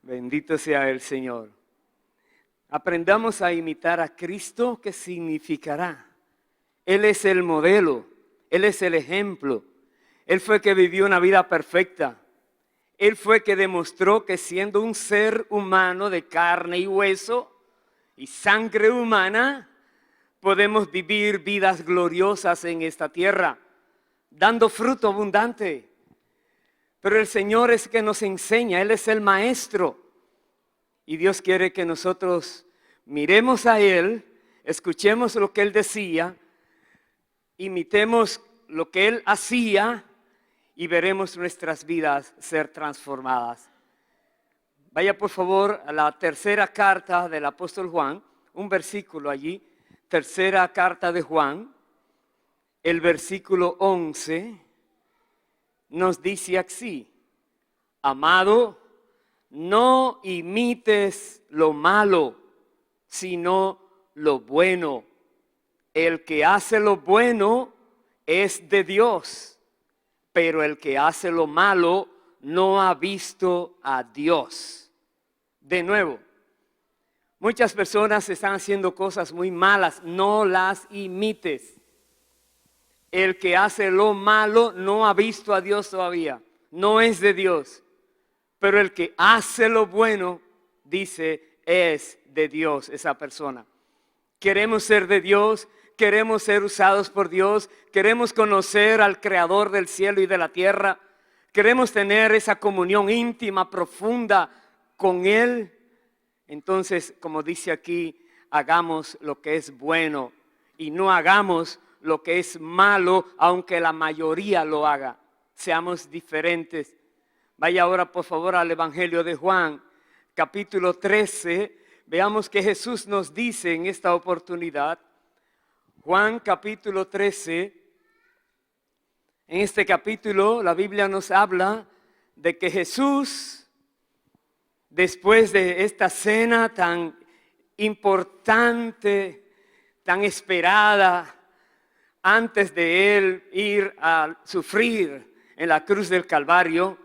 Bendito sea el Señor. Aprendamos a imitar a Cristo, ¿qué significará? Él es el modelo, Él es el ejemplo. Él fue que vivió una vida perfecta. Él fue que demostró que siendo un ser humano de carne y hueso y sangre humana, podemos vivir vidas gloriosas en esta tierra, dando fruto abundante. Pero el Señor es que nos enseña, Él es el maestro. Y Dios quiere que nosotros miremos a Él, escuchemos lo que Él decía, imitemos lo que Él hacía y veremos nuestras vidas ser transformadas. Vaya por favor a la tercera carta del apóstol Juan, un versículo allí, tercera carta de Juan, el versículo 11, nos dice así: amado, no imites lo malo, sino lo bueno. El que hace lo bueno es de Dios, pero el que hace lo malo no ha visto a Dios. De nuevo, muchas personas están haciendo cosas muy malas, no las imites. El que hace lo malo no ha visto a Dios todavía, no es de Dios. Pero el que hace lo bueno, dice, es de Dios esa persona. Queremos ser de Dios, queremos ser usados por Dios, queremos conocer al Creador del cielo y de la tierra, queremos tener esa comunión íntima, profunda con Él. Entonces, como dice aquí, hagamos lo que es bueno y no hagamos lo que es malo, aunque la mayoría lo haga. Seamos diferentes. Vaya ahora por favor al Evangelio de Juan, capítulo 13. Veamos que Jesús nos dice en esta oportunidad. Juan capítulo 13. En este capítulo la Biblia nos habla de que Jesús, después de esta cena tan importante, tan esperada, antes de Él ir a sufrir en la cruz del Calvario,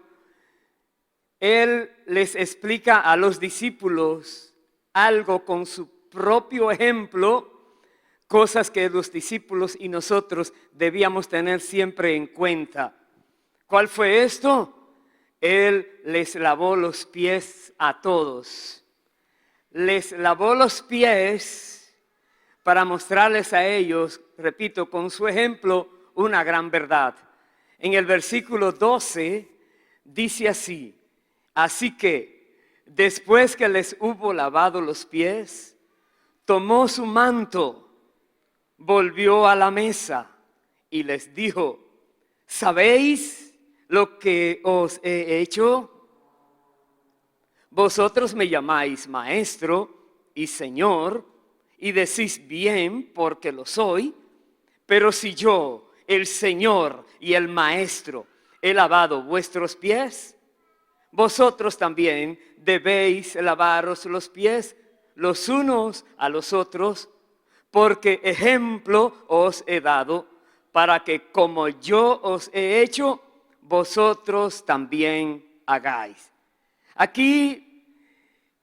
Él les explica a los discípulos algo con su propio ejemplo, cosas que los discípulos y nosotros debíamos tener siempre en cuenta. ¿Cuál fue esto? Él les lavó los pies a todos. Les lavó los pies para mostrarles a ellos, repito, con su ejemplo, una gran verdad. En el versículo 12 dice así: así que después que les hubo lavado los pies, tomó su manto, volvió a la mesa y les dijo: ¿sabéis lo que os he hecho? Vosotros me llamáis maestro y señor, y decís bien porque lo soy, pero si yo, el Señor y el Maestro, he lavado vuestros pies, vosotros también debéis lavaros los pies los unos a los otros, porque ejemplo os he dado, para que como yo os he hecho, vosotros también hagáis. Aquí,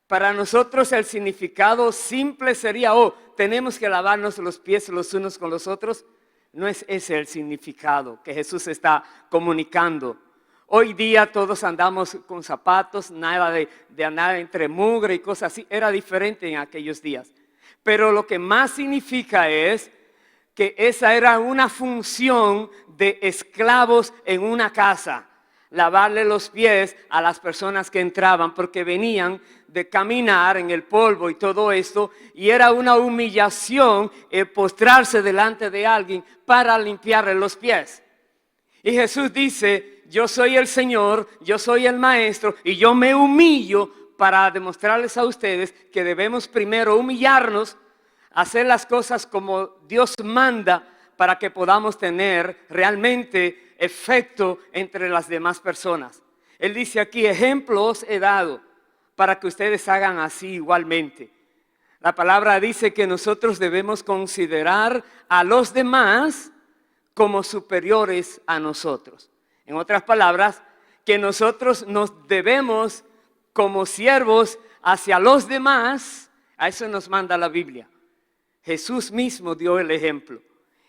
para nosotros el significado simple sería, tenemos que lavarnos los pies los unos con los otros. No es ese el significado que Jesús está comunicando. Hoy día todos andamos con zapatos, nada de andar entre mugre y cosas así. Era diferente en aquellos días. Pero lo que más significa es que esa era una función de esclavos en una casa. Lavarle los pies a las personas que entraban porque venían de caminar en el polvo y todo esto, y era una humillación el postrarse delante de alguien para limpiarle los pies. Y Jesús dice: yo soy el Señor, yo soy el Maestro, y yo me humillo para demostrarles a ustedes que debemos primero humillarnos, hacer las cosas como Dios manda, para que podamos tener realmente efecto entre las demás personas. Él dice aquí: ejemplo os he dado para que ustedes hagan así igualmente. La palabra dice que nosotros debemos considerar a los demás como superiores a nosotros. En otras palabras, que nosotros nos debemos como siervos hacia los demás. A eso nos manda la Biblia. Jesús mismo dio el ejemplo.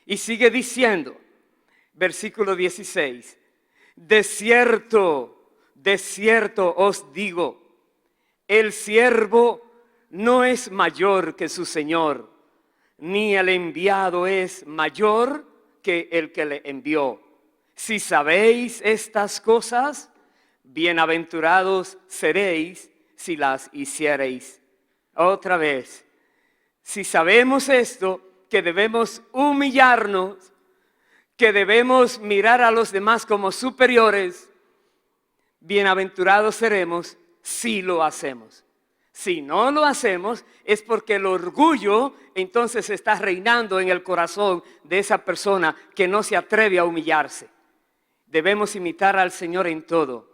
Y sigue diciendo, versículo 16, de cierto os digo, el siervo no es mayor que su Señor, ni el enviado es mayor que el que le envió. Si sabéis estas cosas, bienaventurados seréis si las hiciereis. Otra vez, si sabemos esto, que debemos humillarnos, que debemos mirar a los demás como superiores, bienaventurados seremos si lo hacemos. Si no lo hacemos, es porque el orgullo entonces está reinando en el corazón de esa persona que no se atreve a humillarse. Debemos imitar al Señor en todo.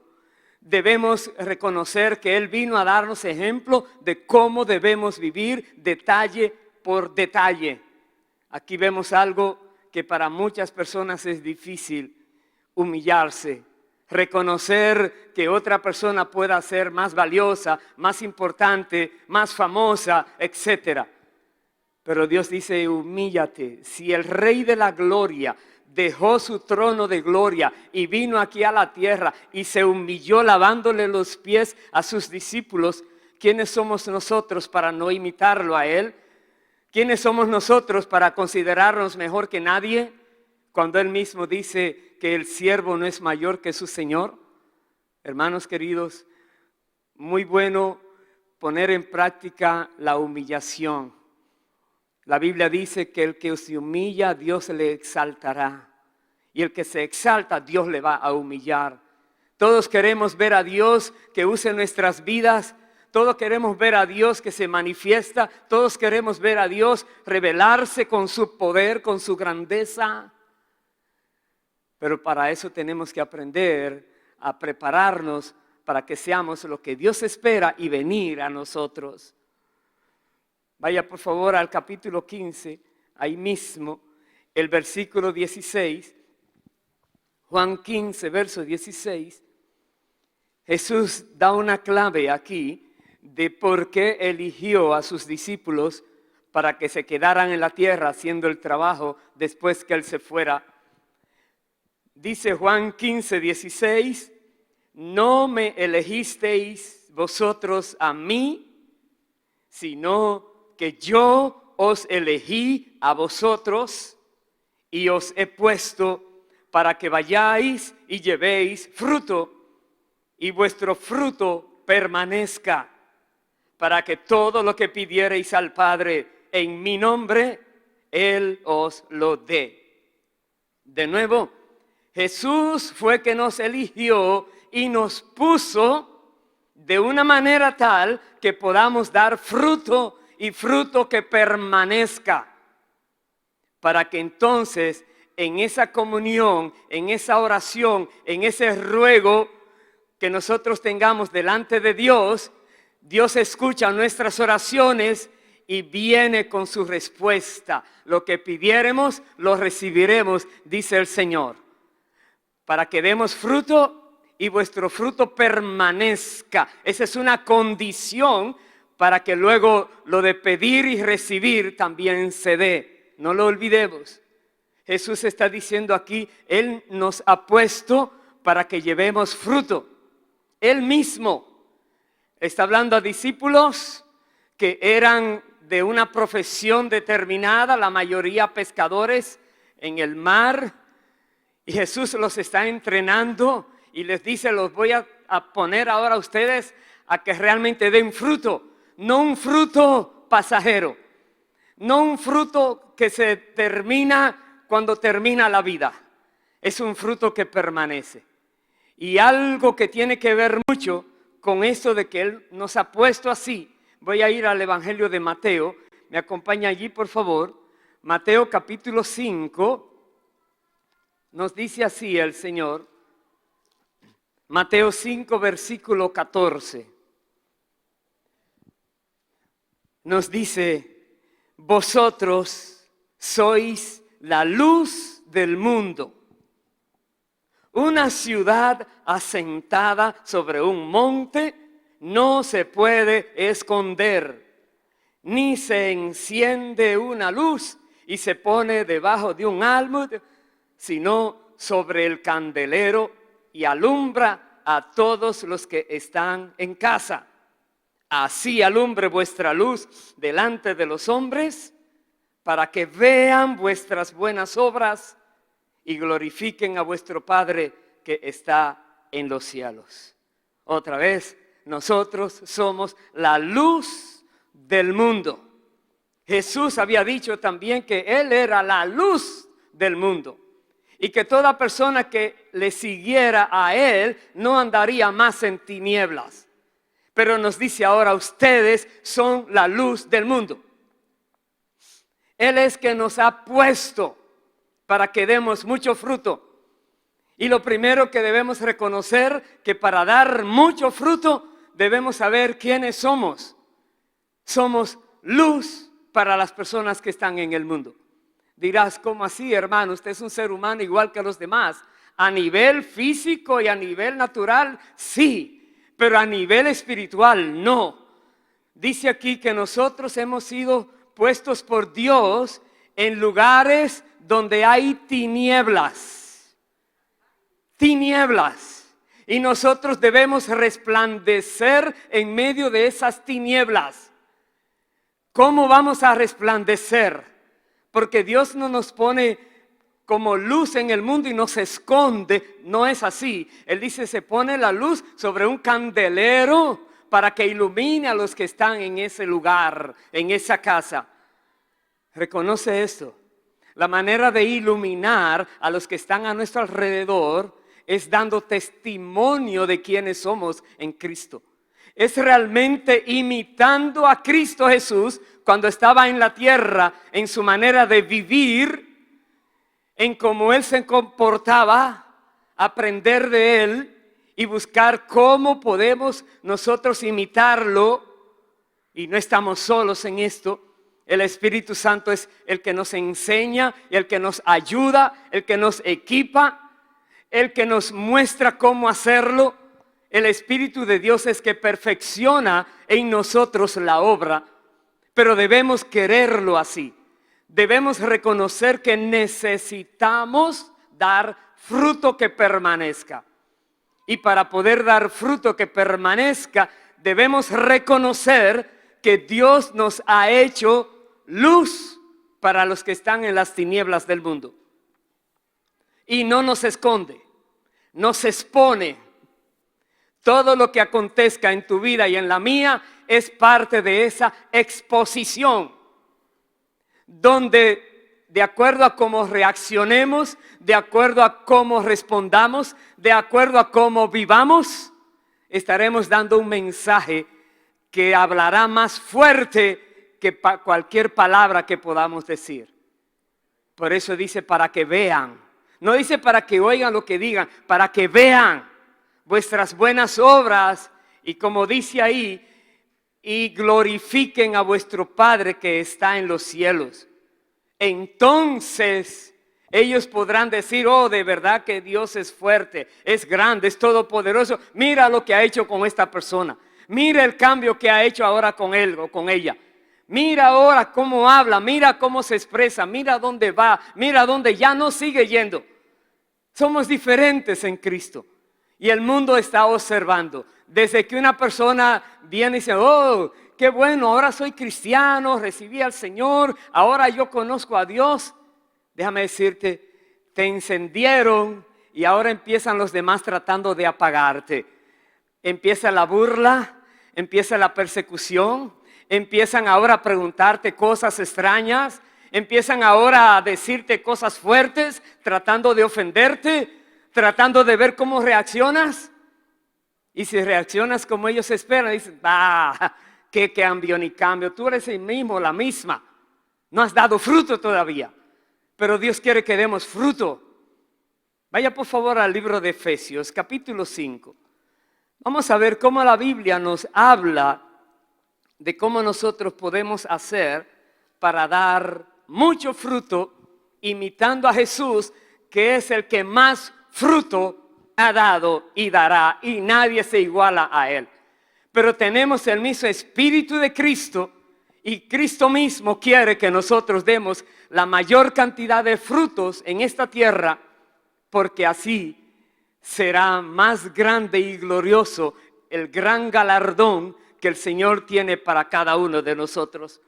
Debemos reconocer que Él vino a darnos ejemplo de cómo debemos vivir detalle por detalle. Aquí vemos algo que para muchas personas es difícil: humillarse, reconocer que otra persona pueda ser más valiosa, más importante, más famosa, etc. Pero Dios dice: humíllate. Si el Rey de la Gloria dejó su trono de gloria y vino aquí a la tierra y se humilló lavándole los pies a sus discípulos, ¿quiénes somos nosotros para no imitarlo a Él? ¿Quiénes somos nosotros para considerarnos mejor que nadie cuando Él mismo dice que el siervo no es mayor que su Señor? Hermanos queridos, muy bueno poner en práctica la humillación. La Biblia dice que el que se humilla, Dios le exaltará. Y el que se exalta, Dios le va a humillar. Todos queremos ver a Dios que use nuestras vidas. Todos queremos ver a Dios que se manifiesta. Todos queremos ver a Dios revelarse con su poder, con su grandeza. Pero para eso tenemos que aprender a prepararnos para que seamos lo que Dios espera y venir a nosotros. Vaya por favor al capítulo 15, ahí mismo, el versículo 16. Juan 15, verso 16. Jesús da una clave aquí de por qué eligió a sus discípulos para que se quedaran en la tierra haciendo el trabajo después que Él se fuera. Dice Juan 15, 16, no me elegisteis vosotros a mí, sino que yo os elegí a vosotros y os he puesto para que vayáis y llevéis fruto y vuestro fruto permanezca, para que todo lo que pidiereis al Padre en mi nombre, Él os lo dé. De nuevo, Jesús fue que nos eligió y nos puso de una manera tal que podamos dar fruto y fruto que permanezca, para que entonces en esa comunión, en esa oración, en ese ruego que nosotros tengamos delante de Dios, Dios escucha nuestras oraciones y viene con su respuesta. Lo que pidiéremos, lo recibiremos, dice el Señor, para que demos fruto y vuestro fruto permanezca. Esa es una condición para que luego lo de pedir y recibir también se dé. No lo olvidemos. Jesús está diciendo aquí, Él nos ha puesto para que llevemos fruto. Él mismo está hablando a discípulos que eran de una profesión determinada, la mayoría pescadores en el mar. Y Jesús los está entrenando y les dice, los voy a poner ahora a ustedes a que realmente den fruto. No un fruto pasajero, no un fruto que se termina cuando termina la vida. Es un fruto que permanece. Y algo que tiene que ver mucho con eso de que Él nos ha puesto así. Voy a ir al Evangelio de Mateo. Me acompaña allí, por favor. Mateo capítulo 5. Nos dice así el Señor. Mateo 5, versículo 14. Nos dice, vosotros sois la luz del mundo. Una ciudad asentada sobre un monte no se puede esconder, ni se enciende una luz y se pone debajo de un almud, sino sobre el candelero y alumbra a todos los que están en casa. Así alumbre vuestra luz delante de los hombres, para que vean vuestras buenas obras y glorifiquen a vuestro Padre que está en los cielos. Otra vez, nosotros somos la luz del mundo. Jesús había dicho también que Él era la luz del mundo y que toda persona que le siguiera a Él no andaría más en tinieblas. Pero nos dice ahora, ustedes son la luz del mundo. Él es que nos ha puesto para que demos mucho fruto. Y lo primero que debemos reconocer, que para dar mucho fruto, debemos saber quiénes somos. Somos luz para las personas que están en el mundo. Dirás, ¿cómo así, hermano? Usted es un ser humano igual que los demás. A nivel físico y a nivel natural, sí, pero a nivel espiritual, no. Dice aquí que nosotros hemos sido puestos por Dios en lugares donde hay tinieblas. Tinieblas. Y nosotros debemos resplandecer en medio de esas tinieblas. ¿Cómo vamos a resplandecer? Porque Dios no nos pone como luz en el mundo y nos esconde. No es así. Él dice, se pone la luz sobre un candelero para que ilumine a los que están en ese lugar, en esa casa. Reconoce esto. La manera de iluminar a los que están a nuestro alrededor es dando testimonio de quiénes somos en Cristo. Es realmente imitando a Cristo Jesús cuando estaba en la tierra, en su manera de vivir, en cómo Él se comportaba, aprender de Él y buscar cómo podemos nosotros imitarlo. Y no estamos solos en esto. El Espíritu Santo es el que nos enseña, el que nos ayuda, el que nos equipa, el que nos muestra cómo hacerlo. El Espíritu de Dios es que perfecciona en nosotros la obra, pero debemos quererlo así. Debemos reconocer que necesitamos dar fruto que permanezca. Y para poder dar fruto que permanezca, debemos reconocer que Dios nos ha hecho luz para los que están en las tinieblas del mundo. Y no nos esconde, nos expone. Todo lo que acontezca en tu vida y en la mía es parte de esa exposición, donde de acuerdo a cómo reaccionemos, de acuerdo a cómo respondamos, de acuerdo a cómo vivamos, estaremos dando un mensaje que hablará más fuerte que cualquier palabra que podamos decir. Por eso dice para que vean. No dice para que oigan lo que digan, para que vean vuestras buenas obras y como dice ahí, y glorifiquen a vuestro Padre que está en los cielos. Entonces ellos podrán decir, oh, de verdad que Dios es fuerte, es grande, es todopoderoso. Mira lo que ha hecho con esta persona. Mira el cambio que ha hecho ahora con él o con ella. Mira ahora cómo habla, mira cómo se expresa, mira dónde va, mira dónde ya no sigue yendo. Somos diferentes en Cristo y el mundo está observando. Desde que una persona viene y dice, oh, qué bueno, ahora soy cristiano, recibí al Señor, ahora yo conozco a Dios. Déjame decirte, te encendieron y ahora empiezan los demás tratando de apagarte. Empieza la burla, empieza la persecución, empiezan ahora a preguntarte cosas extrañas, empiezan ahora a decirte cosas fuertes, tratando de ofenderte, tratando de ver cómo reaccionas. Y si reaccionas como ellos esperan, dicen, qué cambio ni cambio, tú eres el mismo, la misma, no has dado fruto todavía, pero Dios quiere que demos fruto. Vaya por favor al libro de Efesios, capítulo 5. Vamos a ver cómo la Biblia nos habla de cómo nosotros podemos hacer para dar mucho fruto, imitando a Jesús, que es el que más fruto ha dado y dará, y nadie se iguala a Él. pero tenemos el mismo Espíritu de Cristo y Cristo mismo quiere que nosotros demos la mayor cantidad de frutos en esta tierra, porque así será más grande y glorioso el gran galardón que el Señor tiene para cada uno de nosotros.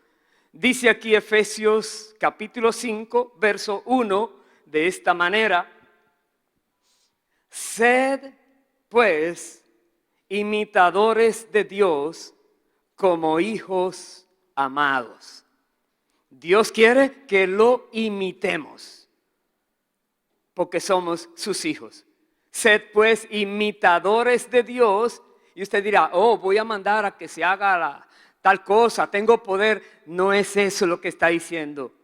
Dice aquí Efesios capítulo 5, verso 1, de esta manera: sed pues imitadores de Dios como hijos amados. Dios quiere que lo imitemos, porque somos sus hijos. Sed pues imitadores de Dios. Y usted dirá, voy a mandar a que se haga tal cosa, tengo poder. No es eso lo que está diciendo.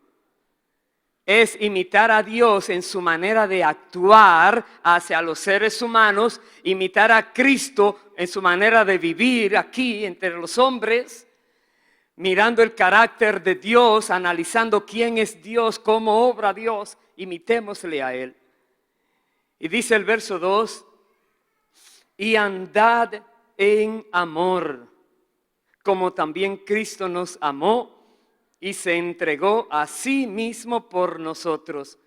Es imitar a Dios en su manera de actuar hacia los seres humanos, imitar a Cristo en su manera de vivir aquí entre los hombres, mirando el carácter de Dios, analizando quién es Dios, cómo obra Dios, imitémosle a Él. Y dice el verso 2, y andad en amor, como también Cristo nos amó y se entregó a sí mismo por nosotros,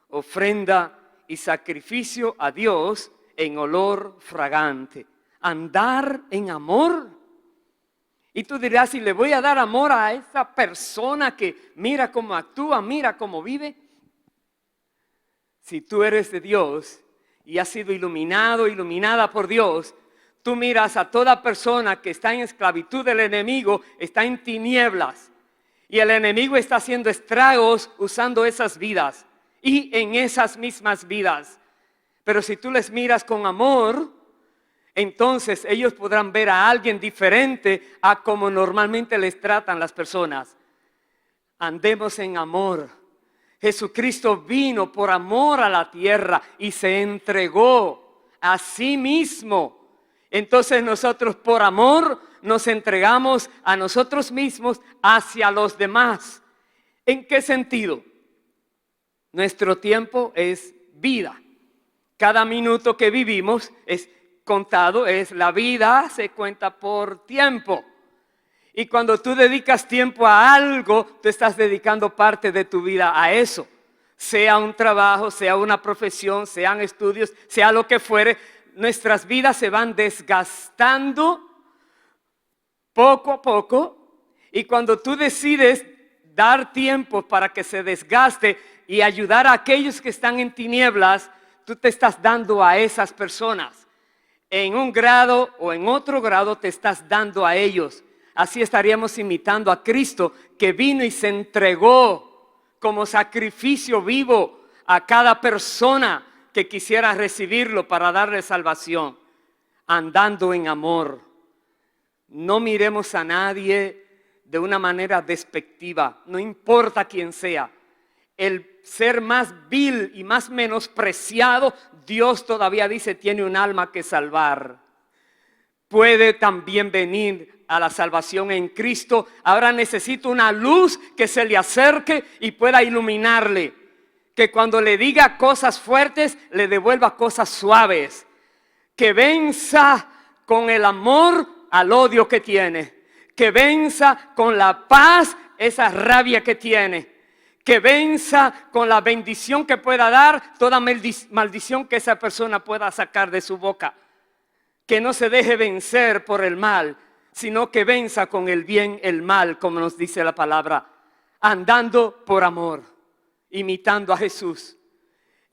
ofrenda y sacrificio a Dios en olor fragante. Andar en amor. Y tú dirás, si le voy a dar amor a esa persona que mira cómo actúa, mira cómo vive. Si tú eres de Dios y has sido iluminado, iluminada por Dios, tú miras a toda persona que está en esclavitud del enemigo, está en tinieblas. Y el enemigo está haciendo estragos usando esas vidas y en esas mismas vidas. Pero si tú les miras con amor, entonces ellos podrán ver a alguien diferente a como normalmente les tratan las personas. Andemos en amor. Jesucristo vino por amor a la tierra y se entregó a sí mismo. Entonces nosotros por amor nos entregamos a nosotros mismos hacia los demás. ¿En qué sentido? Nuestro tiempo es vida. Cada minuto que vivimos es contado, la vida se cuenta por tiempo. Y cuando tú dedicas tiempo a algo, tú estás dedicando parte de tu vida a eso. Sea un trabajo, sea una profesión, sean estudios, sea lo que fuere, nuestras vidas se van desgastando poco a poco, y cuando tú decides dar tiempo para que se desgaste y ayudar a aquellos que están en tinieblas, tú te estás dando a esas personas. En un grado o en otro grado te estás dando a ellos. Así estaríamos imitando a Cristo, que vino y se entregó como sacrificio vivo a cada persona que quisiera recibirlo para darle salvación, andando en amor. No miremos a nadie de una manera despectiva, no importa quién sea. El ser más vil y más menospreciado, Dios todavía dice, tiene un alma que salvar. Puede también venir a la salvación en Cristo. Ahora necesito una luz que se le acerque y pueda iluminarle. Que cuando le diga cosas fuertes, le devuelva cosas suaves. Que venza con el amor al odio que tiene, que venza con la paz esa rabia que tiene, que venza con la bendición que pueda dar toda maldición que esa persona pueda sacar de su boca, que no se deje vencer por el mal, sino que venza con el bien el mal, como nos dice la palabra, andando por amor, imitando a Jesús.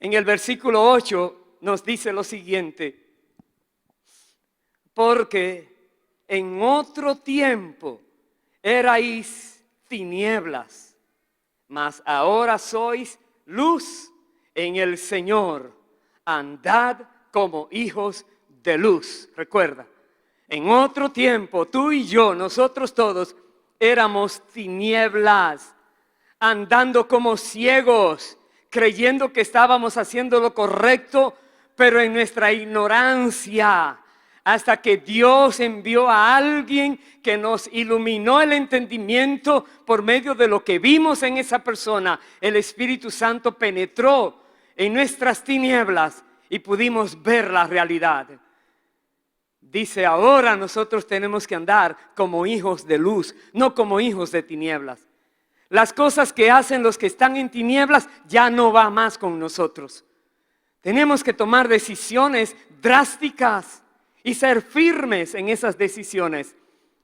En el versículo 8 nos dice lo siguiente: porque en otro tiempo erais tinieblas, mas ahora sois luz en el Señor. Andad como hijos de luz. Recuerda, en otro tiempo tú y yo, nosotros todos, éramos tinieblas, andando como ciegos, creyendo que estábamos haciendo lo correcto, pero en nuestra ignorancia, hasta que Dios envió a alguien que nos iluminó el entendimiento por medio de lo que vimos en esa persona. El Espíritu Santo penetró en nuestras tinieblas y pudimos ver la realidad. Dice, ahora nosotros tenemos que andar como hijos de luz, no como hijos de tinieblas. Las cosas que hacen los que están en tinieblas ya no va más con nosotros. Tenemos que tomar decisiones drásticas y ser firmes en esas decisiones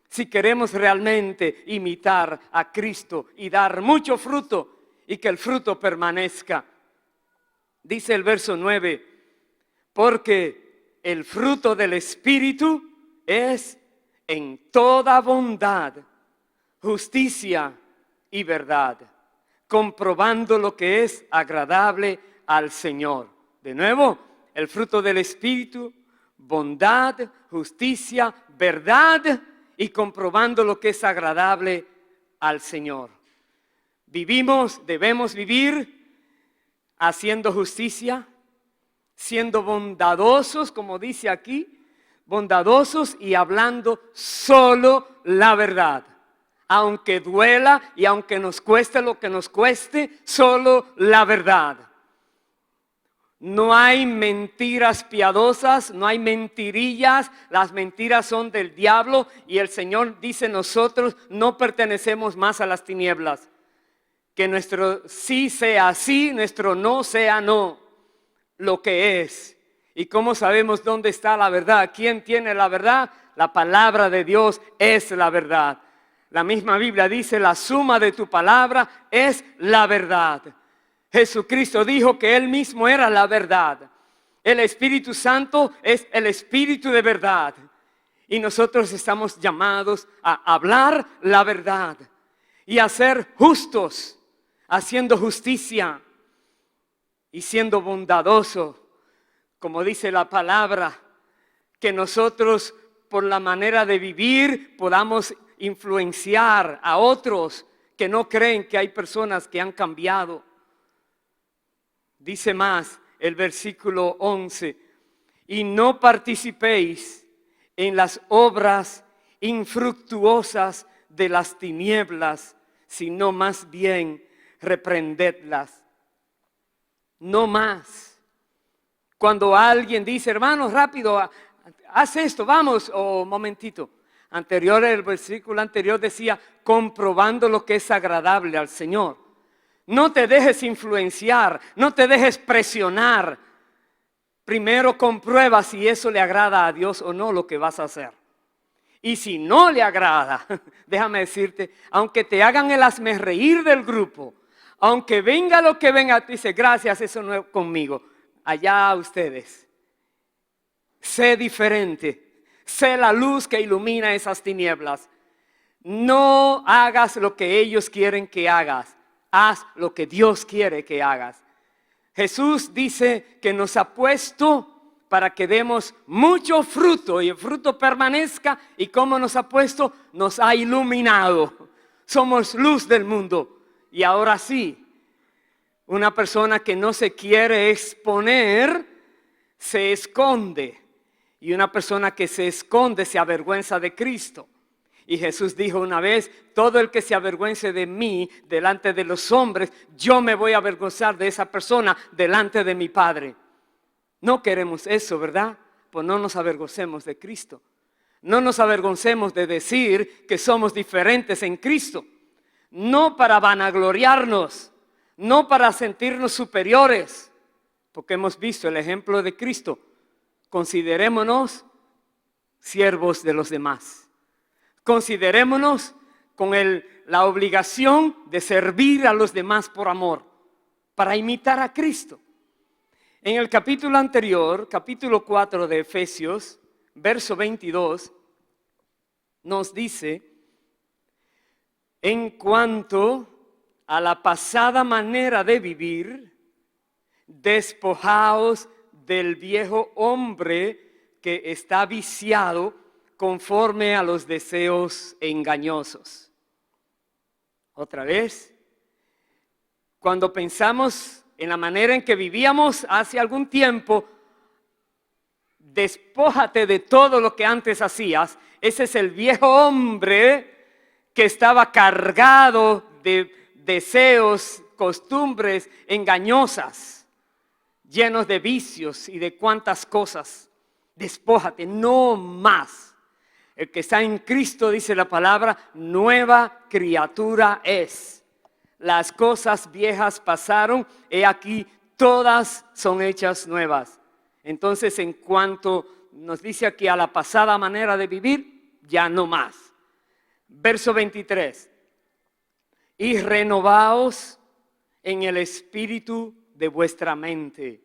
si queremos realmente imitar a Cristo y dar mucho fruto y que el fruto permanezca. Dice el verso 9, porque el fruto del Espíritu es en toda bondad, justicia y verdad, comprobando lo que es agradable al Señor. De nuevo, el fruto del Espíritu, bondad, justicia, verdad y comprobando lo que es agradable al Señor. Debemos vivir haciendo justicia, siendo bondadosos, como dice aquí, bondadosos y hablando solo la verdad. Aunque duela y aunque nos cueste lo que nos cueste, solo la verdad. No hay mentiras piadosas, no hay mentirillas, las mentiras son del diablo y el Señor dice nosotros no pertenecemos más a las tinieblas. Que nuestro sí sea sí, nuestro no sea no, lo que es. ¿Y cómo sabemos dónde está la verdad? ¿Quién tiene la verdad? La palabra de Dios es la verdad. La misma Biblia dice, la suma de tu palabra es la verdad. Jesucristo dijo que Él mismo era la verdad. El Espíritu Santo es el Espíritu de verdad. Y nosotros estamos llamados a hablar la verdad y a ser justos, haciendo justicia y siendo bondadoso. Como dice la palabra, que nosotros por la manera de vivir podamos influenciar a otros que no creen que hay personas que han cambiado. Dice más el versículo 11, y no participéis en las obras infructuosas de las tinieblas, sino más bien reprendedlas. No más. Cuando alguien dice, hermanos, rápido, haz esto, vamos, o momentito. El versículo anterior decía, comprobando lo que es agradable al Señor. No te dejes influenciar, no te dejes presionar. Primero comprueba si eso le agrada a Dios o no lo que vas a hacer. Y si no le agrada, déjame decirte, aunque te hagan el hazmerreír del grupo, aunque venga lo que venga, te dice, gracias, eso no es conmigo. Allá ustedes. Sé diferente, sé la luz que ilumina esas tinieblas. No hagas lo que ellos quieren que hagas. Haz lo que Dios quiere que hagas. Jesús dice que nos ha puesto para que demos mucho fruto y el fruto permanezca. ¿Y cómo nos ha puesto? Nos ha iluminado. Somos luz del mundo. Y ahora sí, una persona que no se quiere exponer, se esconde. Y una persona que se esconde se avergüenza de Cristo. Y Jesús dijo una vez, todo el que se avergüence de mí delante de los hombres, yo me voy a avergonzar de esa persona delante de mi Padre. No queremos eso, ¿verdad? Pues no nos avergoncemos de Cristo. No nos avergoncemos de decir que somos diferentes en Cristo. No para vanagloriarnos, no para sentirnos superiores, porque hemos visto el ejemplo de Cristo. Considerémonos siervos de los demás. Considerémonos con la obligación de servir a los demás por amor, para imitar a Cristo. En el capítulo anterior, capítulo 4 de Efesios, verso 22, nos dice, en cuanto a la pasada manera de vivir, despojaos del viejo hombre que está viciado conforme a los deseos engañosos. Otra vez, cuando pensamos en la manera en que vivíamos hace algún tiempo, despójate de todo lo que antes hacías. Ese es el viejo hombre que estaba cargado de deseos, costumbres engañosas, llenos de vicios y de cuantas cosas. Despójate, no más. El que está en Cristo, dice la palabra, nueva criatura es. Las cosas viejas pasaron, he aquí, todas son hechas nuevas. Entonces, en cuanto nos dice aquí a la pasada manera de vivir, ya no más. Verso 23. Y renovaos en el espíritu de vuestra mente.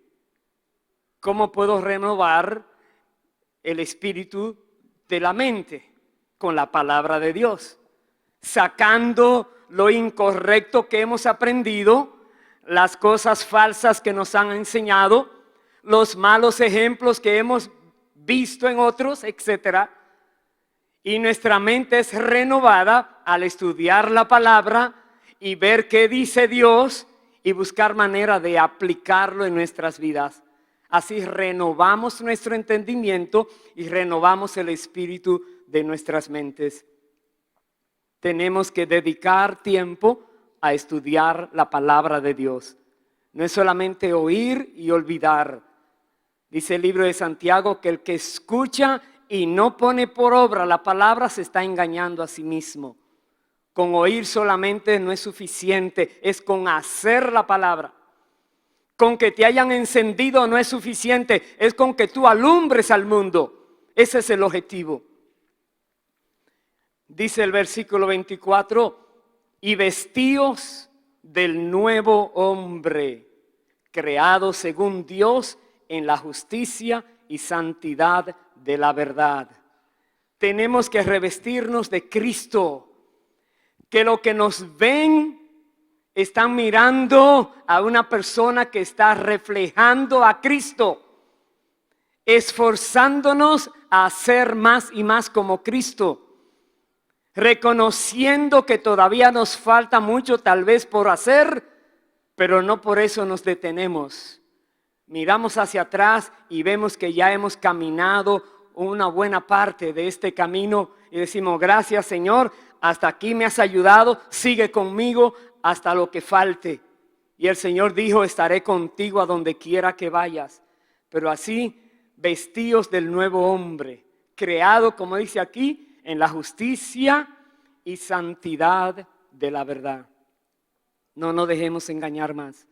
¿Cómo puedo renovar el espíritu de la mente? Con la palabra de Dios. Sacando lo incorrecto que hemos aprendido, las cosas falsas que nos han enseñado, los malos ejemplos que hemos visto en otros, etc. Y nuestra mente es renovada al estudiar la palabra y ver qué dice Dios y buscar manera de aplicarlo en nuestras vidas. Así renovamos nuestro entendimiento y renovamos el espíritu de nuestras mentes. Tenemos que dedicar tiempo a estudiar la palabra de Dios. No es solamente oír y olvidar. Dice el libro de Santiago que el que escucha y no pone por obra la palabra se está engañando a sí mismo. Con oír solamente no es suficiente, es con hacer la palabra. Con que te hayan encendido no es suficiente, es con que tú alumbres al mundo. Ese es el objetivo. Dice el versículo 24, y vestíos del nuevo hombre, creado según Dios en la justicia y santidad de la verdad. Tenemos que revestirnos de Cristo, que lo que nos ven están mirando a una persona que está reflejando a Cristo, esforzándonos a ser más y más como Cristo, reconociendo que todavía nos falta mucho tal vez por hacer, pero no por eso nos detenemos. Miramos hacia atrás y vemos que ya hemos caminado una buena parte de este camino y decimos, gracias Señor, hasta aquí me has ayudado, sigue conmigo hasta lo que falte. Y el Señor dijo, estaré contigo a donde quiera que vayas. Pero así, vestíos del nuevo hombre, creado, como dice aquí, en la justicia y santidad de la verdad. No nos dejemos engañar más.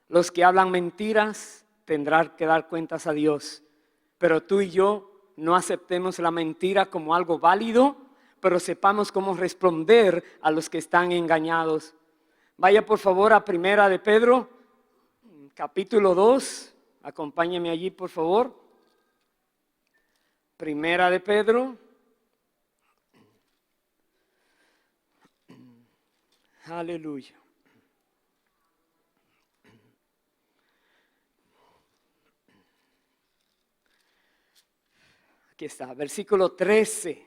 Los que hablan mentiras tendrán que dar cuentas a Dios. Pero tú y yo no aceptemos la mentira como algo válido, pero sepamos cómo responder a los que están engañados. Vaya por favor a Primera de Pedro, capítulo 2. Acompáñeme allí por favor. Primera de Pedro. Aleluya. Aquí está, versículo 13.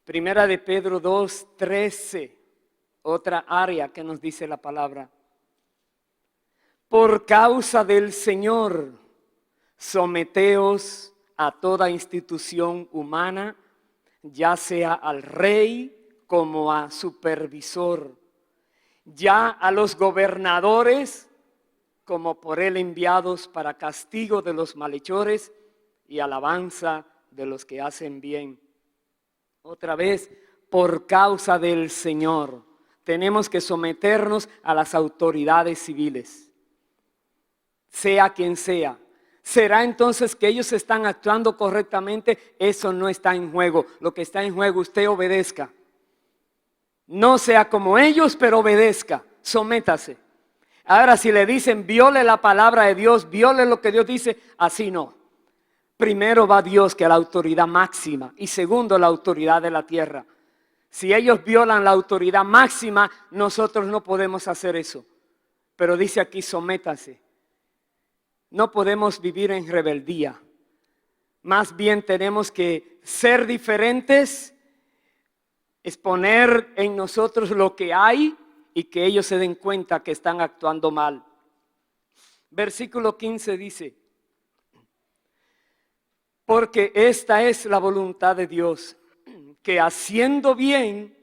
Primera de Pedro 2, 13. Otra área que nos dice la palabra. Por causa del Señor, someteos a toda institución humana, ya sea al rey como a supervisor, ya a los gobernadores como por él enviados para castigo de los malhechores y alabanza de los que hacen bien. Otra vez, por causa del Señor, tenemos que someternos a las autoridades civiles, sea quien sea. ¿Será entonces que ellos están actuando correctamente? Eso no está en juego. Lo que está en juego, usted obedezca. No sea como ellos, pero obedezca, sométase. Ahora, si le dicen viole la palabra de Dios, viole lo que Dios dice, así no. Primero va Dios, que es la autoridad máxima, y segundo la autoridad de la tierra. Si ellos violan la autoridad máxima, nosotros no podemos hacer eso. Pero dice aquí, sométase. No podemos vivir en rebeldía. Más bien tenemos que ser diferentes, exponer en nosotros lo que hay y que ellos se den cuenta que están actuando mal. Versículo 15 dice, porque esta es la voluntad de Dios, que haciendo bien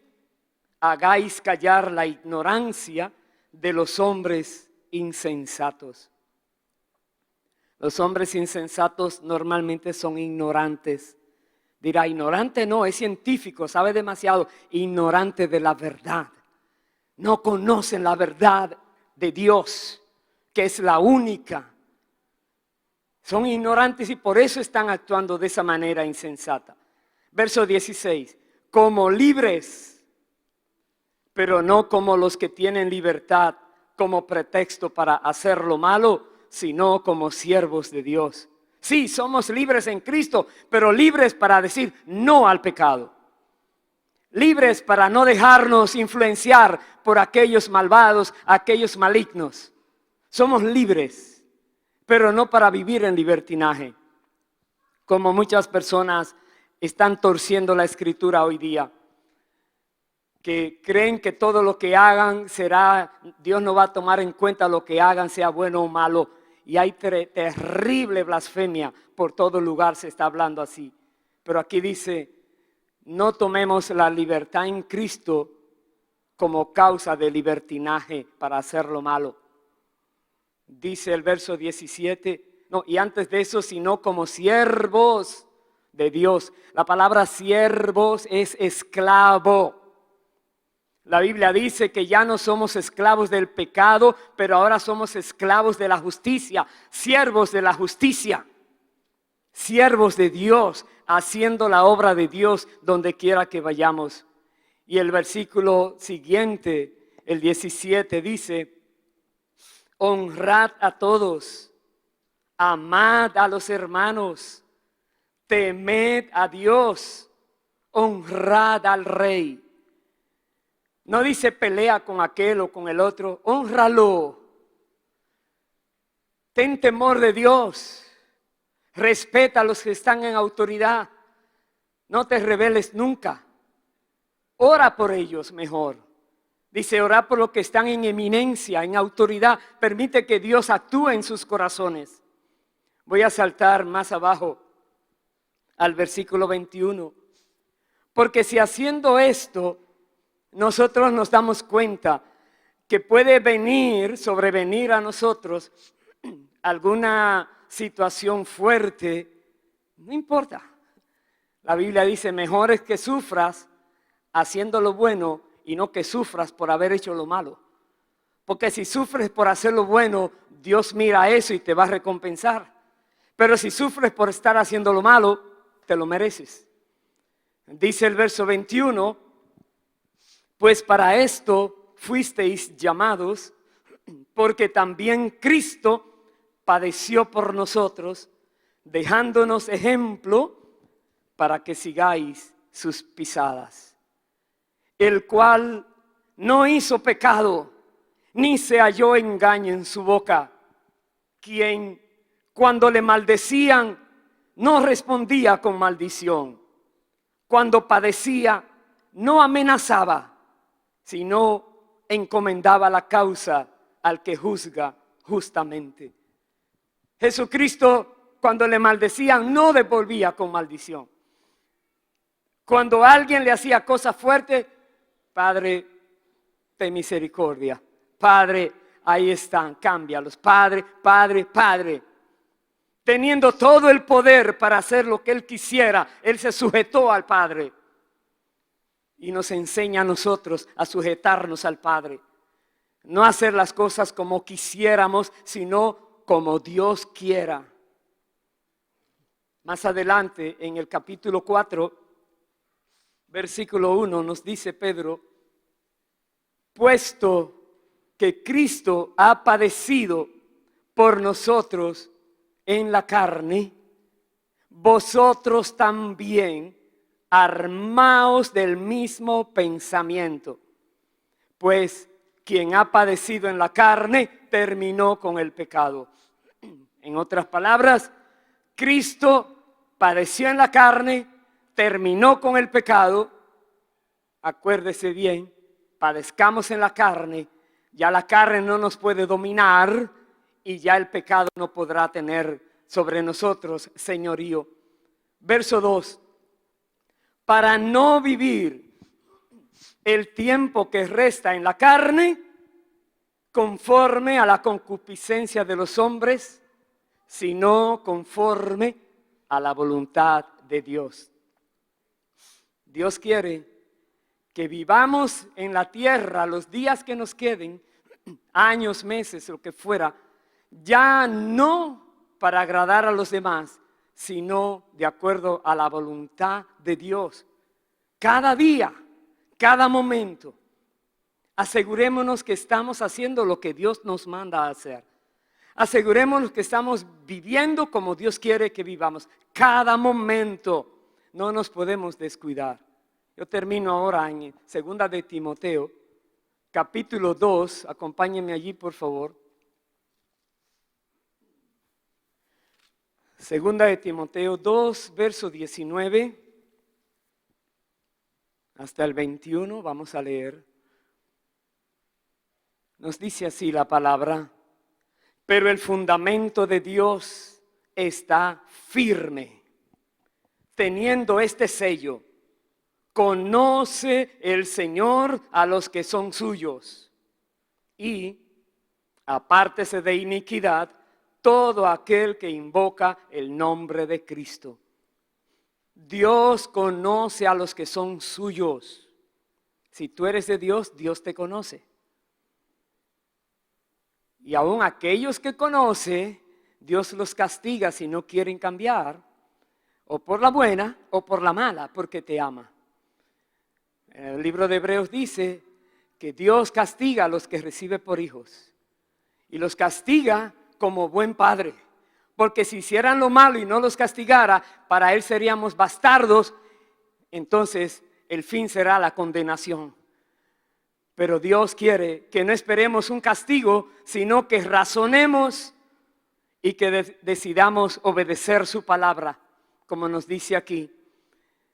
hagáis callar la ignorancia de los hombres insensatos. Los hombres insensatos normalmente son ignorantes. Dirá, ignorante no, es científico, sabe demasiado. Ignorante de la verdad. No conocen la verdad de Dios, que es la única. Son ignorantes y por eso están actuando de esa manera insensata. Verso 16. Como libres, pero no como los que tienen libertad como pretexto para hacer lo malo, sino como siervos de Dios. Sí, somos libres en Cristo, pero libres para decir no al pecado. Libres para no dejarnos influenciar por aquellos malvados, aquellos malignos. Somos libres, pero no para vivir en libertinaje. Como muchas personas están torciendo la Escritura hoy día, que creen que todo lo que hagan será, Dios no va a tomar en cuenta lo que hagan, sea bueno o malo. Y hay terrible blasfemia por todo lugar, se está hablando así. Pero aquí dice, no tomemos la libertad en Cristo como causa de libertinaje para hacer lo malo. Dice el verso 17, no, y antes de eso, sino como siervos de Dios. La palabra siervos es esclavo. La Biblia dice que ya no somos esclavos del pecado, pero ahora somos esclavos de la justicia, siervos de la justicia, siervos de Dios, haciendo la obra de Dios donde quiera que vayamos. Y el versículo siguiente, el 17, dice, honrad a todos, amad a los hermanos, temed a Dios, honrad al rey. No dice pelea con aquel o con el otro, hónralo. Ten temor de Dios, respeta a los que están en autoridad, no te rebeles nunca. Ora por ellos mejor. Dice, ora por los que están en eminencia, en autoridad. Permite que Dios actúe en sus corazones. Voy a saltar más abajo al versículo 21. Porque si haciendo esto, nosotros nos damos cuenta que puede sobrevenir a nosotros alguna situación fuerte, no importa. La Biblia dice, mejor es que sufras haciendo lo bueno y no que sufras por haber hecho lo malo. Porque si sufres por hacer lo bueno, Dios mira eso y te va a recompensar. Pero si sufres por estar haciendo lo malo, te lo mereces. Dice el verso 21, pues para esto fuisteis llamados, porque también Cristo padeció por nosotros, dejándonos ejemplo para que sigáis sus pisadas. El cual no hizo pecado, ni se halló engaño en su boca, quien cuando le maldecían no respondía con maldición, cuando padecía no amenazaba, sino encomendaba la causa al que juzga justamente. Jesucristo, cuando le maldecían, no devolvía con maldición. Cuando alguien le hacía cosas fuertes, Padre, ten misericordia. Padre, ahí están, cámbialos. Padre, Padre, Padre. Teniendo todo el poder para hacer lo que Él quisiera, Él se sujetó al Padre. Y nos enseña a nosotros a sujetarnos al Padre. No hacer las cosas como quisiéramos, sino como Dios quiera. Más adelante, en el capítulo 4, versículo 1, nos dice Pedro, puesto que Cristo ha padecido por nosotros en la carne, vosotros también armaos del mismo pensamiento, pues quien ha padecido en la carne terminó con el pecado. En otras palabras, Cristo padeció en la carne, terminó con el pecado. Acuérdese bien, padezcamos en la carne, ya la carne no nos puede dominar y ya el pecado no podrá tener sobre nosotros señorío. Verso 2. Para no vivir el tiempo que resta en la carne, conforme a la concupiscencia de los hombres, sino conforme a la voluntad de Dios. Dios quiere que vivamos en la tierra los días que nos queden, años, meses, lo que fuera, ya no para agradar a los demás, sino de acuerdo a la voluntad de Dios. Cada día, cada momento, asegurémonos que estamos haciendo lo que Dios nos manda a hacer. Asegurémonos que estamos viviendo como Dios quiere que vivamos. Cada momento no nos podemos descuidar. Yo termino ahora en 2 de Timoteo, capítulo 2. Acompáñenme allí, por favor. 2 de Timoteo 2, verso 19 hasta el 21. Vamos a leer. Nos dice así la palabra: pero el fundamento de Dios está firme, teniendo este sello: conoce el Señor a los que son suyos, y apártese de iniquidad todo aquel que invoca el nombre de Cristo. Dios conoce a los que son suyos. Si tú eres de Dios, Dios te conoce. Y aún aquellos que conoce, Dios los castiga si no quieren cambiar, o por la buena o por la mala, porque te ama. El libro de Hebreos dice que Dios castiga a los que recibe por hijos, y los castiga como buen padre, porque si hicieran lo malo y no los castigara, para Él seríamos bastardos, entonces el fin será la condenación. Pero Dios quiere que no esperemos un castigo, sino que razonemos y que decidamos obedecer su palabra, como nos dice aquí.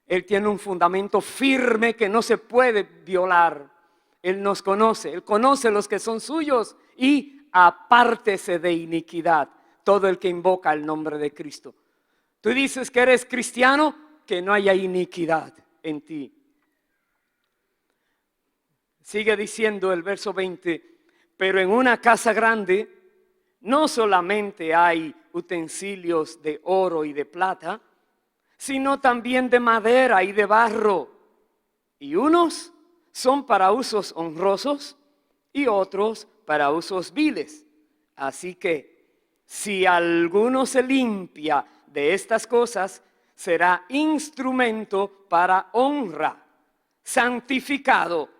Él tiene un fundamento firme que no se puede violar. Él nos conoce, Él conoce los que son suyos, y apártese de iniquidad todo el que invoca el nombre de Cristo. Tú dices que eres cristiano, que no haya iniquidad en ti. Sigue diciendo el verso 20: pero en una casa grande no solamente hay utensilios de oro y de plata, sino también de madera y de barro, y unos son para usos honrosos y otros para usos viles. Así que si alguno se limpia de estas cosas, será instrumento para honra, santificado,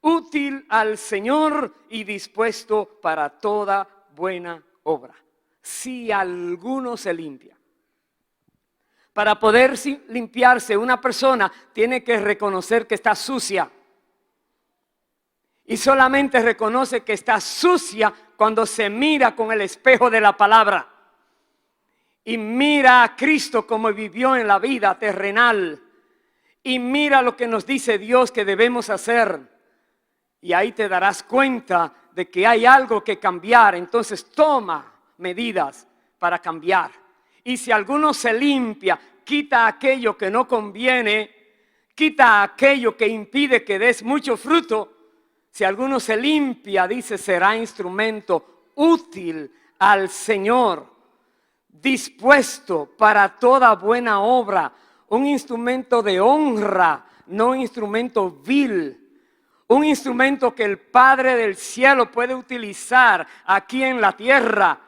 útil al Señor y dispuesto para toda buena obra. Si alguno se limpia. Para poder limpiarse, una persona tiene que reconocer que está sucia. Y solamente reconoce que está sucia cuando se mira con el espejo de la palabra. Y mira a Cristo como vivió en la vida terrenal. Y mira lo que nos dice Dios que debemos hacer. Y ahí te darás cuenta de que hay algo que cambiar. Entonces toma medidas para cambiar. Y si alguno se limpia, quita aquello que no conviene, quita aquello que impide que des mucho fruto. Si alguno se limpia, dice, será instrumento útil al Señor, dispuesto para toda buena obra, un instrumento de honra, no un instrumento vil. Un instrumento que el Padre del cielo puede utilizar aquí en la tierra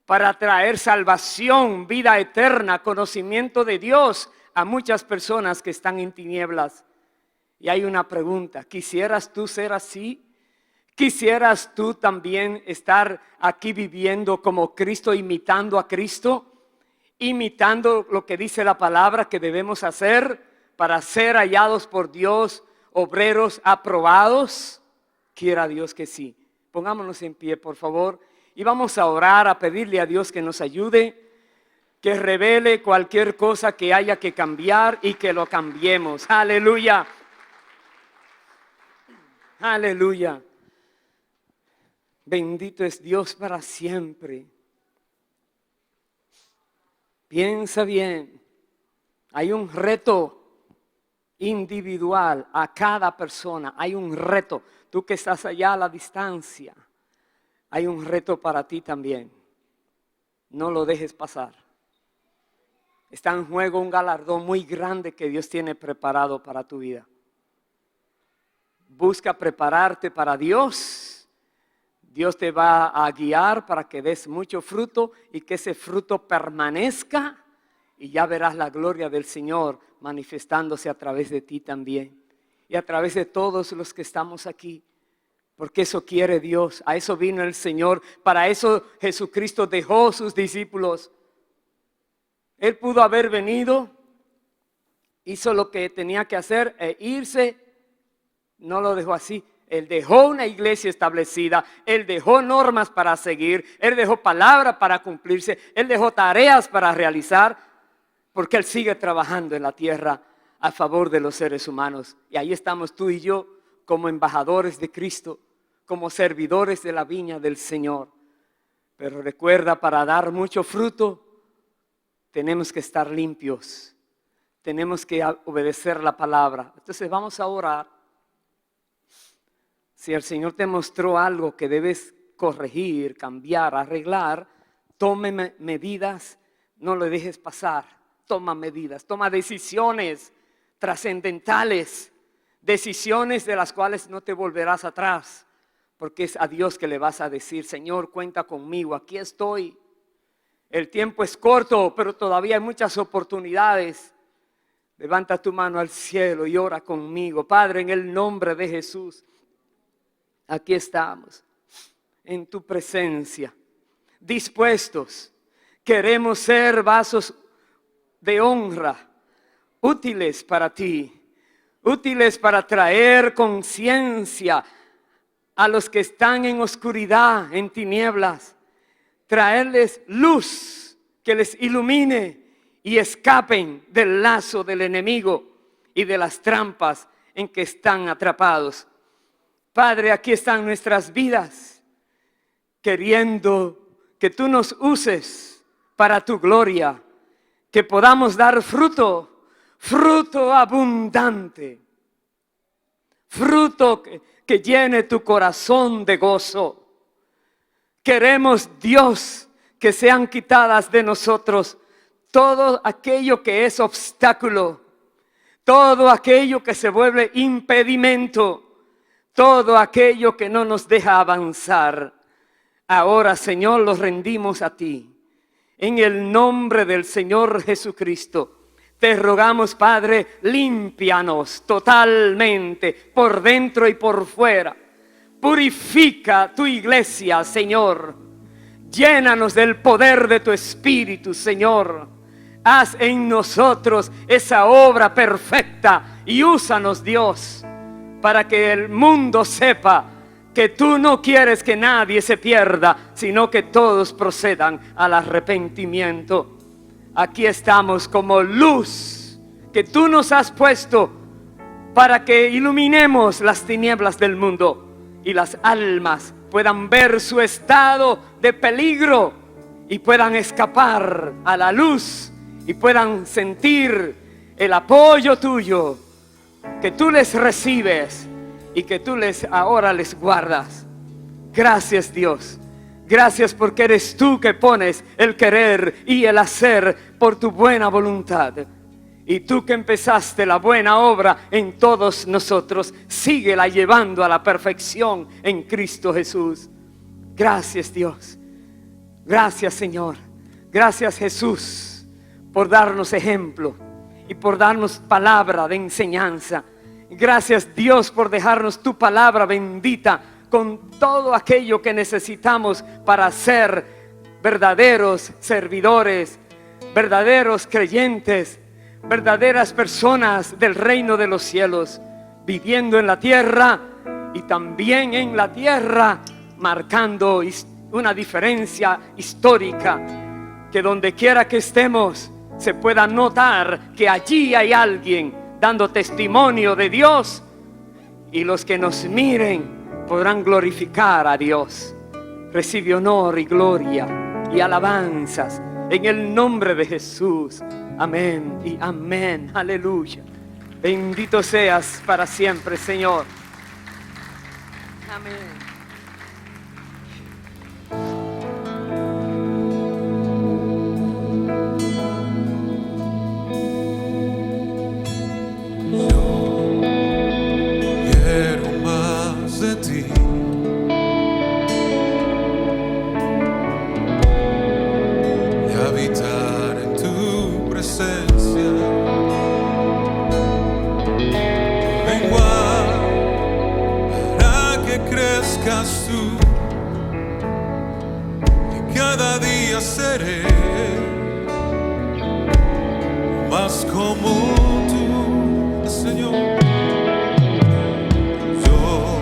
para traer salvación, vida eterna, conocimiento de Dios a muchas personas que están en tinieblas. Y hay una pregunta: ¿quisieras tú ser así? ¿Quisieras tú también estar aquí viviendo como Cristo, imitando a Cristo? Imitando lo que dice la palabra que debemos hacer para ser hallados por Dios, obreros aprobados. Quiera Dios que sí. Pongámonos en pie, por favor, y vamos a orar, a pedirle a Dios que nos ayude, que revele cualquier cosa que haya que cambiar y que lo cambiemos. Aleluya. Aleluya. Bendito es Dios para siempre. Piensa bien. Hay un reto individual a cada persona. Hay un reto. Tú que estás allá a la distancia, hay un reto para ti también. no lo dejes pasar. Está en juego un galardón muy grande que Dios tiene preparado para tu vida. Busca prepararte para Dios. Dios te va a guiar para que des mucho fruto y que ese fruto permanezca, y ya verás la gloria del Señor manifestándose a través de ti también y a través de todos los que estamos aquí, porque eso quiere Dios. A eso vino el Señor, para eso Jesucristo dejó sus discípulos. Él pudo haber venido, hizo lo que tenía que hacer e irse. No lo dejó así. Él dejó una iglesia establecida, Él dejó normas para seguir, Él dejó palabra para cumplirse, Él dejó tareas para realizar, porque Él sigue trabajando en la tierra a favor de los seres humanos. Y ahí estamos tú y yo como embajadores de Cristo, como servidores de la viña del Señor. Pero recuerda, para dar mucho fruto, tenemos que estar limpios, tenemos que obedecer la palabra. Entonces vamos a orar. Si el Señor te mostró algo que debes corregir, cambiar, arreglar, tome medidas, no lo dejes pasar. Toma medidas, toma decisiones trascendentales, decisiones de las cuales no te volverás atrás, porque es a Dios que le vas a decir: Señor, cuenta conmigo, aquí estoy. El tiempo es corto, pero todavía hay muchas oportunidades. Levanta tu mano al cielo y ora conmigo. Padre, en el nombre de Jesús, aquí estamos, en tu presencia, dispuestos. Queremos ser vasos de honra, útiles para ti, útiles para traer conciencia a los que están en oscuridad, en tinieblas, traerles luz que les ilumine y escapen del lazo del enemigo y de las trampas en que están atrapados. Padre, aquí están nuestras vidas, queriendo que tú nos uses para tu gloria, que podamos dar fruto, fruto abundante, fruto que llene tu corazón de gozo. Queremos, Dios, que sean quitadas de nosotros todo aquello que es obstáculo, todo aquello que se vuelve impedimento, todo aquello que no nos deja avanzar. Ahora, Señor, los rendimos a ti. En el nombre del Señor Jesucristo, te rogamos, Padre, límpianos totalmente, por dentro y por fuera. Purifica tu iglesia, Señor. Llénanos del poder de tu Espíritu, Señor. Haz en nosotros esa obra perfecta y úsanos, Dios, para que el mundo sepa que tú no quieres que nadie se pierda, sino que todos procedan al arrepentimiento. Aquí estamos como luz que tú nos has puesto para que iluminemos las tinieblas del mundo y las almas puedan ver su estado de peligro y puedan escapar a la luz y puedan sentir el apoyo tuyo, que tú les recibes y que tú ahora les guardas. Gracias, Dios. Gracias porque eres tú que pones el querer y el hacer por tu buena voluntad. Y tú que empezaste la buena obra en todos nosotros, síguela llevando a la perfección en Cristo Jesús. Gracias, Dios. Gracias, Señor. Gracias, Jesús, por darnos ejemplo y por darnos palabra de enseñanza. Gracias, Dios, por dejarnos tu palabra bendita con todo aquello que necesitamos para ser verdaderos servidores, verdaderos creyentes, verdaderas personas del reino de los cielos, viviendo en la tierra y también en la tierra, marcando una diferencia histórica, que donde quiera que estemos se pueda notar que allí hay alguien dando testimonio de Dios, y los que nos miren podrán glorificar a Dios. Recibe honor y gloria y alabanzas en el nombre de Jesús. Amén y amén. Aleluya. Bendito seas para siempre, Señor. Amén. crezcas tú, y cada día seré más como tú, Señor. Yo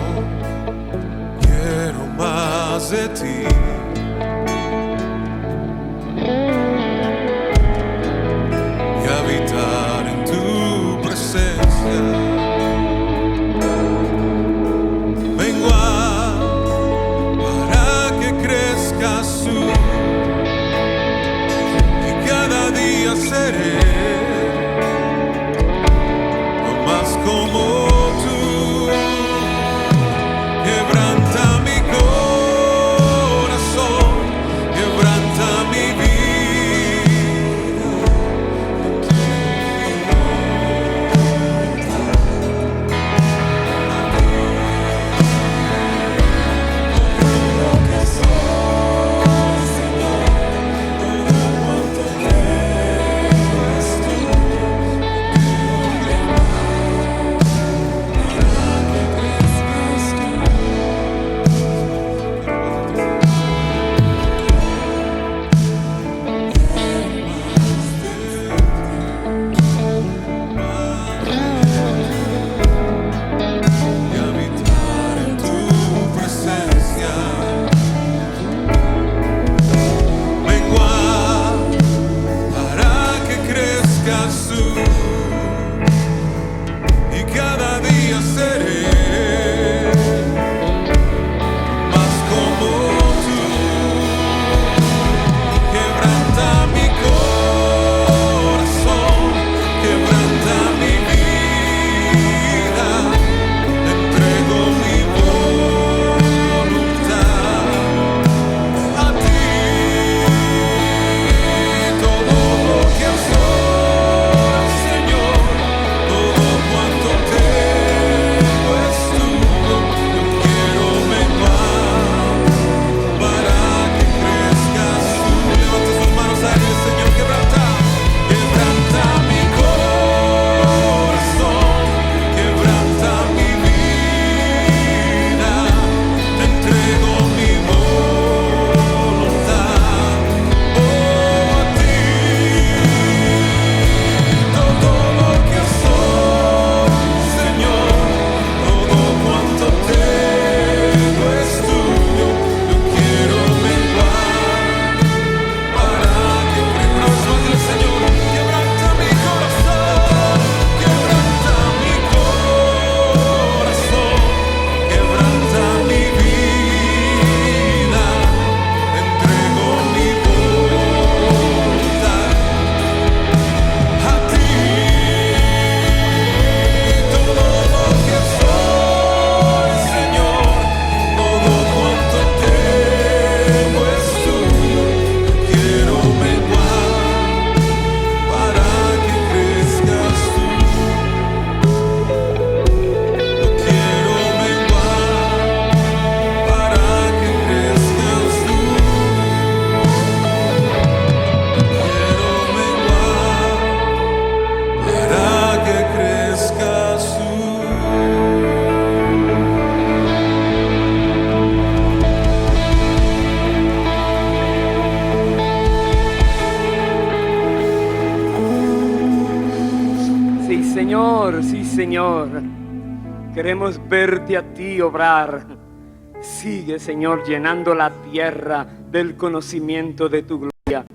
quiero más de ti. Y habitar en tu presencia. Vengo para que crezcas tú, y cada día seré más como tú. Quebranta mi corazón, quebranta mi vida. Señor, queremos verte a ti obrar. Sigue, Señor, llenando la tierra del conocimiento de tu gloria.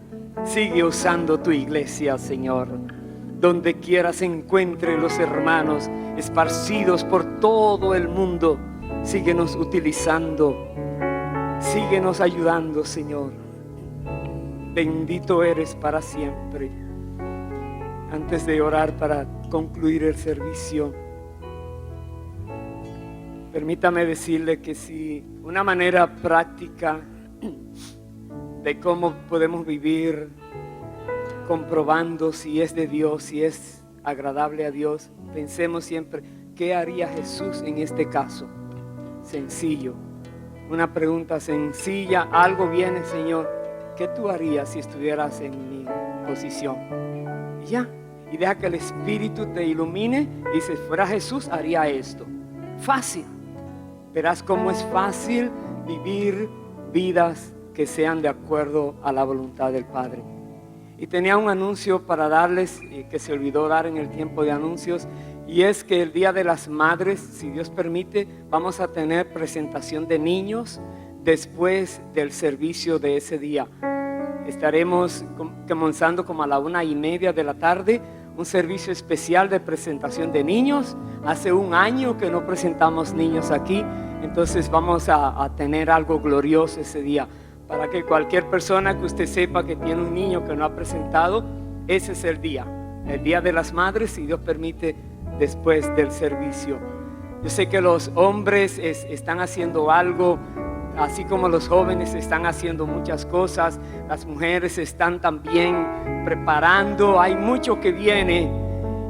Sigue usando tu iglesia, Señor. Donde quiera se encuentren los hermanos esparcidos por todo el mundo, síguenos utilizando. Síguenos ayudando, Señor. Bendito eres para siempre. Antes de orar para concluir el servicio, permítame decirle que si una manera práctica de cómo podemos vivir comprobando si es de Dios, si es agradable a Dios, pensemos siempre, ¿qué haría Jesús en este caso? Sencillo, una pregunta sencilla, algo viene, Señor, ¿qué tú harías si estuvieras en mi posición? Y ya, y deja que el Espíritu te ilumine y si fuera Jesús haría esto. Fácil. verás cómo es fácil vivir vidas que sean de acuerdo a la voluntad del Padre. Y tenía un anuncio para darles que se olvidó dar en el tiempo de anuncios, y es que el Día de las Madres, si Dios permite, vamos a tener presentación de niños después del servicio de ese día. Estaremos comenzando como a la 1:30 de la tarde, un servicio especial de presentación de niños. Hace un año que no presentamos niños aquí, entonces vamos a tener algo glorioso ese día. Para que cualquier persona que usted sepa que tiene un niño que no ha presentado, ese es el Día de las Madres, si Dios permite, después del servicio. Yo sé que los hombres están haciendo algo, así como los jóvenes están haciendo muchas cosas. Las mujeres están también preparando, hay mucho que viene,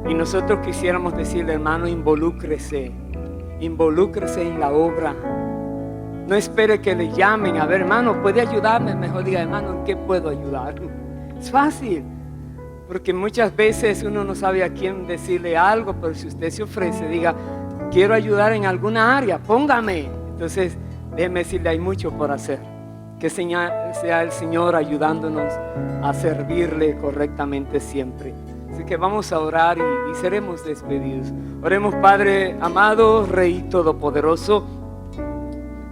y nosotros quisiéramos decirle, hermano, involúcrese en la obra. No espere que le llamen, a ver, hermano, ¿puede ayudarme? Mejor diga, hermano, ¿en qué puedo ayudar? Es fácil, porque muchas veces uno no sabe a quién decirle algo, pero si usted se ofrece, diga, quiero ayudar en alguna área, póngame. Entonces, déjeme decirle, hay mucho por hacer. Que sea el Señor ayudándonos a servirle correctamente siempre. Así que vamos a orar y seremos despedidos. Oremos. Padre amado, Rey Todopoderoso,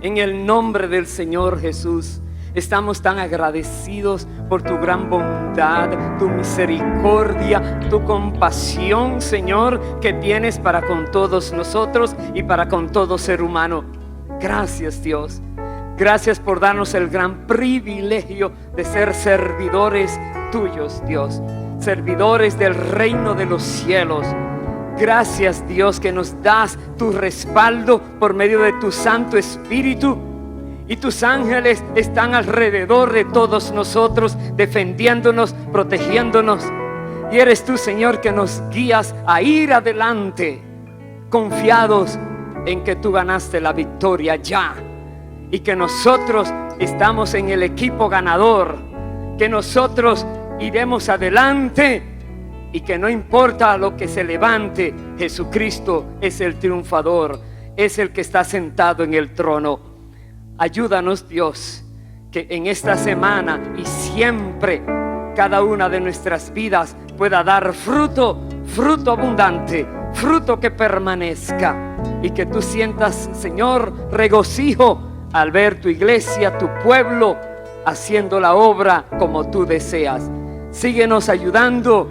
en el nombre del Señor Jesús, estamos tan agradecidos por tu gran bondad, tu misericordia, tu compasión, Señor, que tienes para con todos nosotros y para con todo ser humano. Gracias, Dios. Gracias por darnos el gran privilegio de ser servidores tuyos, Dios. Servidores del reino de los cielos. Gracias, Dios, que nos das tu respaldo por medio de tu Santo Espíritu. Y tus ángeles están alrededor de todos nosotros, defendiéndonos, protegiéndonos. Y eres tú, Señor, que nos guías a ir adelante, confiados en que tú ganaste la victoria ya. Y que nosotros estamos en el equipo ganador. Que nosotros iremos adelante. Y que no importa lo que se levante, Jesucristo es el triunfador, es el que está sentado en el trono. Ayúdanos, Dios, que en esta semana y siempre cada una de nuestras vidas pueda dar fruto, fruto abundante, fruto que permanezca, y que tú sientas, Señor, regocijo al ver tu iglesia, tu pueblo, haciendo la obra como tú deseas. Síguenos ayudando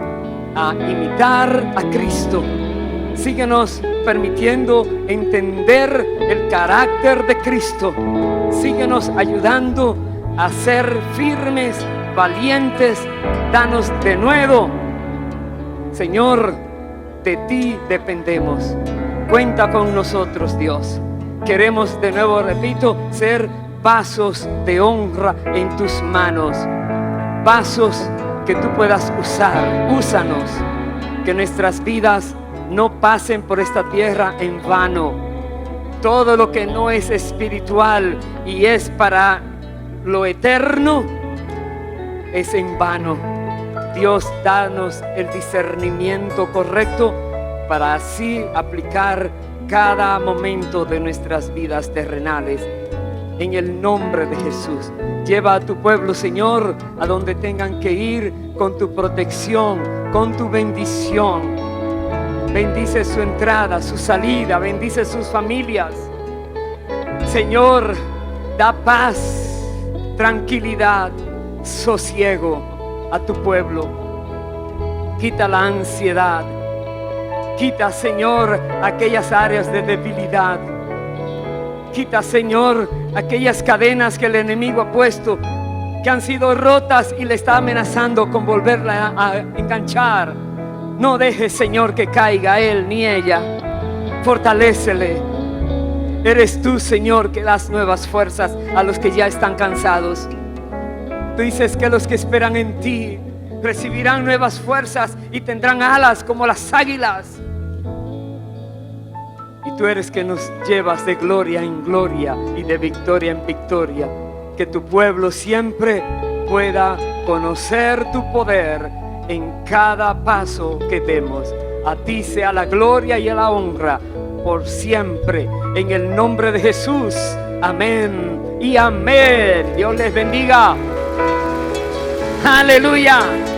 a imitar a Cristo. Síguenos permitiendo entender el carácter de Cristo. Síguenos ayudando a ser firmes, valientes. Danos de nuevo, Señor, de ti dependemos. Cuenta con nosotros, Dios. Queremos de nuevo, repito, ser vasos de honra en tus manos. Vasos que tú puedas usar. Úsanos, que nuestras vidas no pasen por esta tierra en vano. Todo lo que no es espiritual y es para lo eterno es en vano. Dios, danos el discernimiento correcto para así aplicar cada momento de nuestras vidas terrenales. En el nombre de Jesús, lleva a tu pueblo, Señor, a donde tengan que ir con tu protección, con tu bendición. Bendice su entrada, su salida, bendice sus familias. Señor, da paz, tranquilidad, sosiego a tu pueblo. Quita la ansiedad. Quita, Señor, aquellas áreas de debilidad. Quita, Señor, aquellas cadenas que el enemigo ha puesto, que han sido rotas y le está amenazando con volverla a enganchar. No dejes, Señor, que caiga él ni ella. Fortalécele. Eres tú, Señor, que das nuevas fuerzas a los que ya están cansados. Tú dices que los que esperan en ti recibirán nuevas fuerzas y tendrán alas como las águilas. Y tú eres que nos llevas de gloria en gloria y de victoria en victoria. Que tu pueblo siempre pueda conocer tu poder en cada paso que demos. A ti sea la gloria y la honra por siempre. En el nombre de Jesús. Amén y amén. Dios les bendiga. Aleluya.